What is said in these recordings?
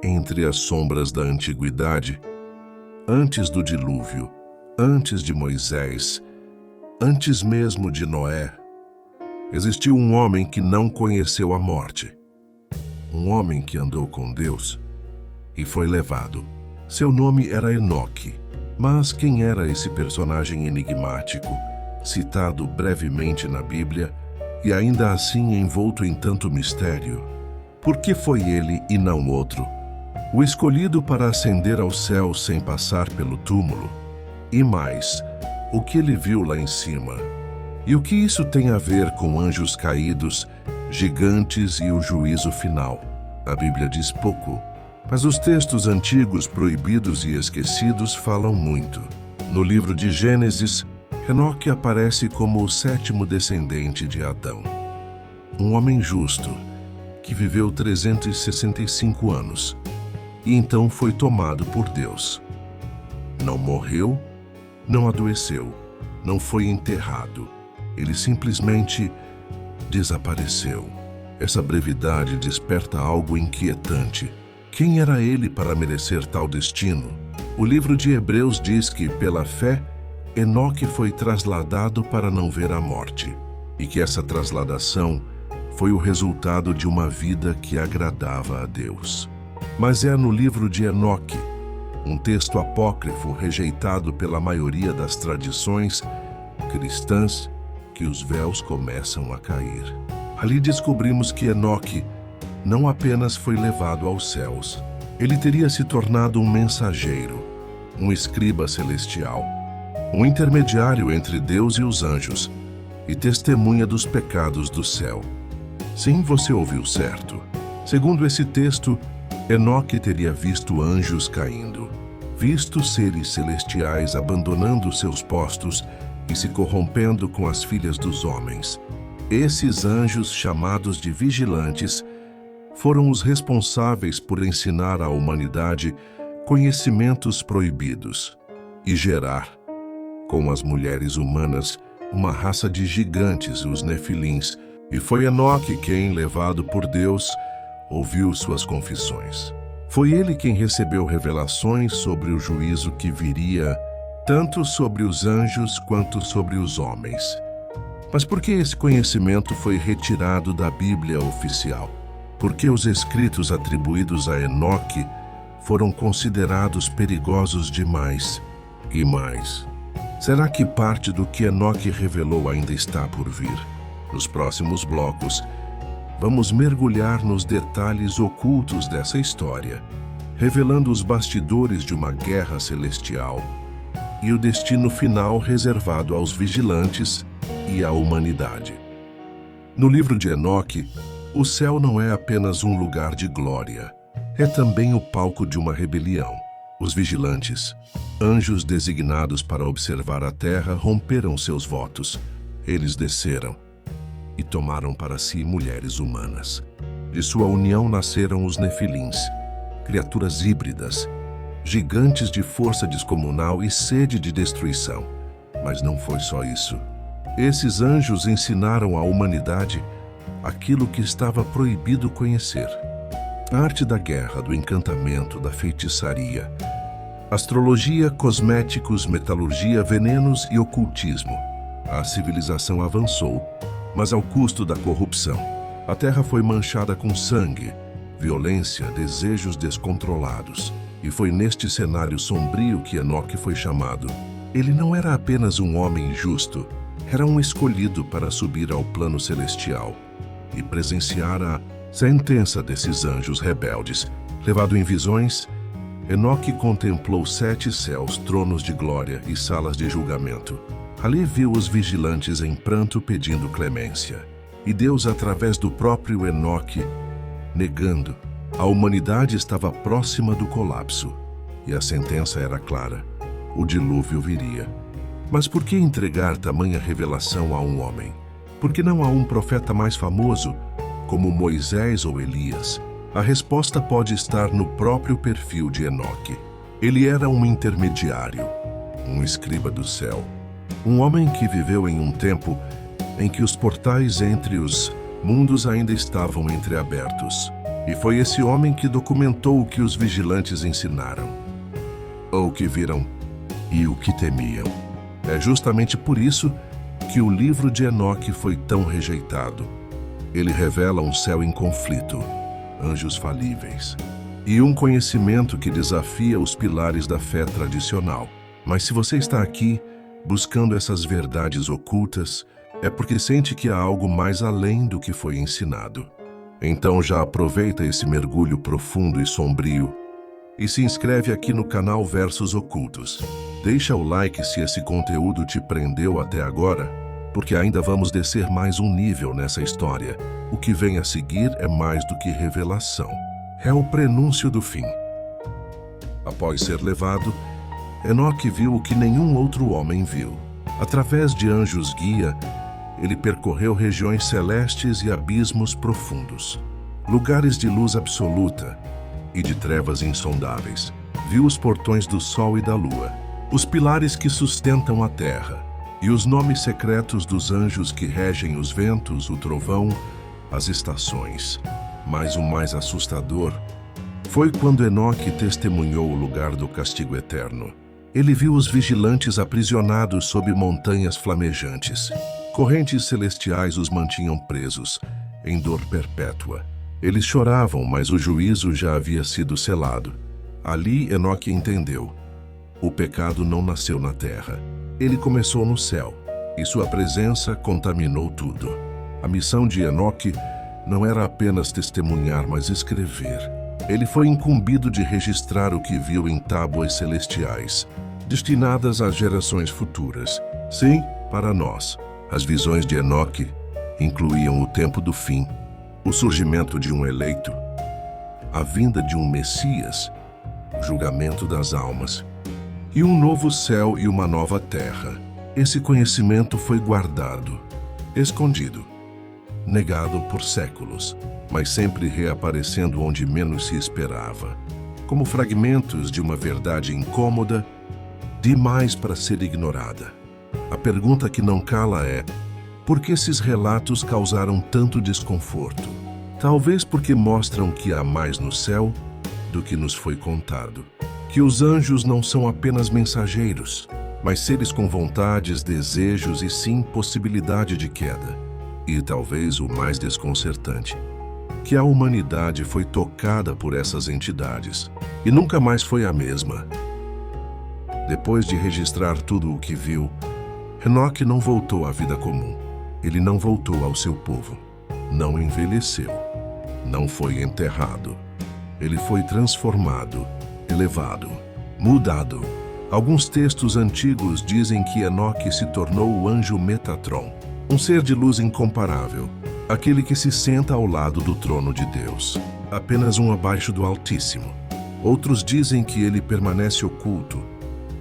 entre as sombras da antiguidade, antes do dilúvio, antes de Moisés, antes mesmo de Noé, existiu um homem que não conheceu a morte. Um homem que andou com Deus e foi levado. Seu nome era Enoque. Mas quem era esse personagem enigmático, citado brevemente na Bíblia e ainda assim envolto em tanto mistério? Por que foi ele e não outro? O escolhido para ascender ao céu sem passar pelo túmulo? E mais, o que ele viu lá em cima? E o que isso tem a ver com anjos caídos, gigantes e o juízo final? A Bíblia diz pouco, mas os textos antigos proibidos e esquecidos falam muito. No livro de Gênesis, Enoque aparece como o 7º descendente de Adão. Um homem justo, que viveu 365 anos, e então foi tomado por Deus. Não morreu, não adoeceu, não foi enterrado. Ele simplesmente desapareceu. Essa brevidade desperta algo inquietante. Quem era ele para merecer tal destino? O livro de Hebreus diz que, pela fé, Enoque foi trasladado para não ver a morte, e que essa trasladação foi o resultado de uma vida que agradava a Deus. Mas é no livro de Enoque, um texto apócrifo rejeitado pela maioria das tradições cristãs, que os véus começam a cair. Ali descobrimos que Enoque não apenas foi levado aos céus, ele teria se tornado um mensageiro, um escriba celestial, um intermediário entre Deus e os anjos, e testemunha dos pecados do céu. Sim, você ouviu certo. Segundo esse texto, Enoque teria visto anjos caindo, visto seres celestiais abandonando seus postos e se corrompendo com as filhas dos homens. Esses anjos, chamados de vigilantes, foram os responsáveis por ensinar à humanidade conhecimentos proibidos e gerar, com as mulheres humanas, uma raça de gigantes, os Nefilins, e foi Enoque quem, levado por Deus, ouviu suas confissões. Foi ele quem recebeu revelações sobre o juízo que viria, tanto sobre os anjos quanto sobre os homens. Mas por que esse conhecimento foi retirado da Bíblia oficial? Por que os escritos atribuídos a Enoque foram considerados perigosos demais? E mais, será que parte do que Enoque revelou ainda está por vir? Nos próximos blocos, vamos mergulhar nos detalhes ocultos dessa história, revelando os bastidores de uma guerra celestial e o destino final reservado aos vigilantes e à humanidade. No livro de Enoque, o céu não é apenas um lugar de glória, é também o palco de uma rebelião. Os vigilantes, anjos designados para observar a terra, romperam seus votos. Eles desceram e tomaram para si mulheres humanas. De sua união nasceram os Nefilins, criaturas híbridas, gigantes de força descomunal e sede de destruição. Mas não foi só isso. Esses anjos ensinaram à humanidade aquilo que estava proibido conhecer: a arte da guerra, do encantamento, da feitiçaria, astrologia, cosméticos, metalurgia, venenos e ocultismo. A civilização avançou, mas ao custo da corrupção. A terra foi manchada com sangue, violência, desejos descontrolados. E foi neste cenário sombrio que Enoque foi chamado. Ele não era apenas um homem justo, era um escolhido para subir ao plano celestial e presenciar a sentença desses anjos rebeldes. Levado em visões, Enoque contemplou 7 céus, tronos de glória e salas de julgamento. Ali viu os vigilantes em pranto pedindo clemência. E Deus, através do próprio Enoque, negando. A humanidade estava próxima do colapso. E a sentença era clara: o dilúvio viria. Mas por que entregar tamanha revelação a um homem? Por que não a um profeta mais famoso, como Moisés ou Elias? A resposta pode estar no próprio perfil de Enoque. Ele era um intermediário, um escriba do céu, um homem que viveu em um tempo em que os portais entre os mundos ainda estavam entreabertos. E foi esse homem que documentou o que os vigilantes ensinaram, ou o que viram e o que temiam. É justamente por isso que o livro de Enoque foi tão rejeitado. Ele revela um céu em conflito, anjos falíveis e um conhecimento que desafia os pilares da fé tradicional. Mas se você está aqui buscando essas verdades ocultas, é porque sente que há algo mais além do que foi ensinado. Então já aproveita esse mergulho profundo e sombrio e se inscreve aqui no canal Versos Ocultos. Deixa o like se esse conteúdo te prendeu até agora, porque ainda vamos descer mais um nível nessa história. O que vem a seguir é mais do que revelação. É o prenúncio do fim. Após ser levado, Enoque viu o que nenhum outro homem viu. Através de anjos guia, ele percorreu regiões celestes e abismos profundos, lugares de luz absoluta e de trevas insondáveis. Viu os portões do sol e da lua, os pilares que sustentam a terra e os nomes secretos dos anjos que regem os ventos, o trovão, as estações. Mas o mais assustador foi quando Enoque testemunhou o lugar do castigo eterno. Ele viu os vigilantes aprisionados sob montanhas flamejantes. Correntes celestiais os mantinham presos, em dor perpétua. Eles choravam, mas o juízo já havia sido selado. Ali Enoque entendeu: o pecado não nasceu na terra. Ele começou no céu, e sua presença contaminou tudo. A missão de Enoque não era apenas testemunhar, mas escrever. Ele foi incumbido de registrar o que viu em tábuas celestiais, destinadas às gerações futuras. Sim, para nós. As visões de Enoque incluíam o tempo do fim, o surgimento de um eleito, a vinda de um Messias, o julgamento das almas, e um novo céu e uma nova terra. Esse conhecimento foi guardado, escondido, negado por séculos, mas sempre reaparecendo onde menos se esperava, como fragmentos de uma verdade incômoda, demais para ser ignorada. A pergunta que não cala é: por que esses relatos causaram tanto desconforto? Talvez porque mostram que há mais no céu do que nos foi contado. Que os anjos não são apenas mensageiros, mas seres com vontades, desejos e sim possibilidade de queda. E talvez o mais desconcertante, que a humanidade foi tocada por essas entidades e nunca mais foi a mesma. Depois de registrar tudo o que viu, Enoque não voltou à vida comum. Ele não voltou ao seu povo. Não envelheceu. Não foi enterrado. Ele foi transformado, elevado, mudado. Alguns textos antigos dizem que Enoque se tornou o anjo Metatron, um ser de luz incomparável, aquele que se senta ao lado do trono de Deus, apenas um abaixo do Altíssimo. Outros dizem que ele permanece oculto,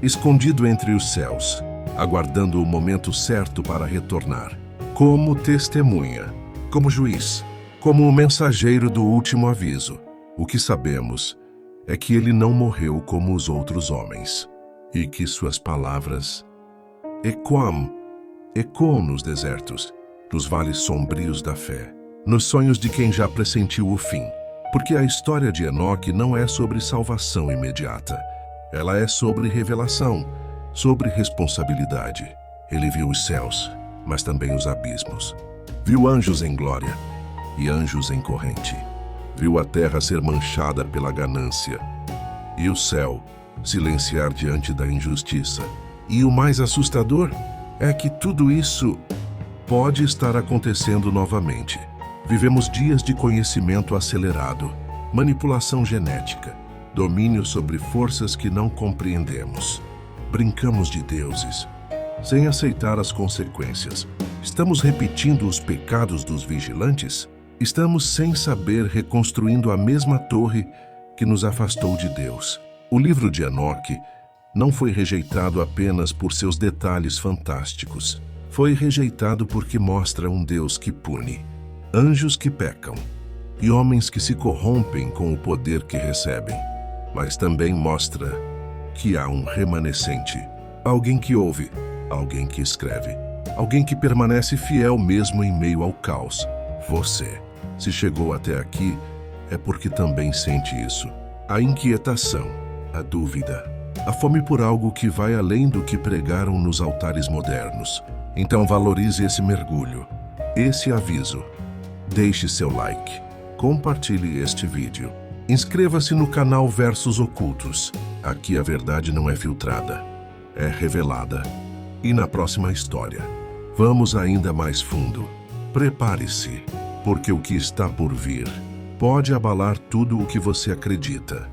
escondido entre os céus, aguardando o momento certo para retornar, como testemunha, como juiz, como o mensageiro do último aviso. O que sabemos é que ele não morreu como os outros homens, e que suas palavras ecoam nos desertos, nos vales sombrios da fé, nos sonhos de quem já pressentiu o fim. Porque a história de Enoque não é sobre salvação imediata. Ela é sobre revelação, sobre responsabilidade. Ele viu os céus, mas também os abismos. Viu anjos em glória e anjos em corrente. Viu a terra ser manchada pela ganância e o céu silenciar diante da injustiça. E o mais assustador é que tudo isso pode estar acontecendo novamente. Vivemos dias de conhecimento acelerado, manipulação genética, domínio sobre forças que não compreendemos. Brincamos de deuses, sem aceitar as consequências. Estamos repetindo os pecados dos vigilantes? Estamos, sem saber, reconstruindo a mesma torre que nos afastou de Deus. O livro de Enoque não foi rejeitado apenas por seus detalhes fantásticos. Foi rejeitado porque mostra um Deus que pune, anjos que pecam e homens que se corrompem com o poder que recebem. Mas também mostra que há um remanescente, alguém que ouve, alguém que escreve, alguém que permanece fiel mesmo em meio ao caos. Você, se chegou até aqui, é porque também sente isso. A inquietação, a dúvida, a fome por algo que vai além do que pregaram nos altares modernos. Então valorize esse mergulho, esse aviso. Deixe seu like, compartilhe este vídeo. Inscreva-se no canal Versos Ocultos. Aqui a verdade não é filtrada, é revelada. E na próxima história, vamos ainda mais fundo. Prepare-se, porque o que está por vir pode abalar tudo o que você acredita.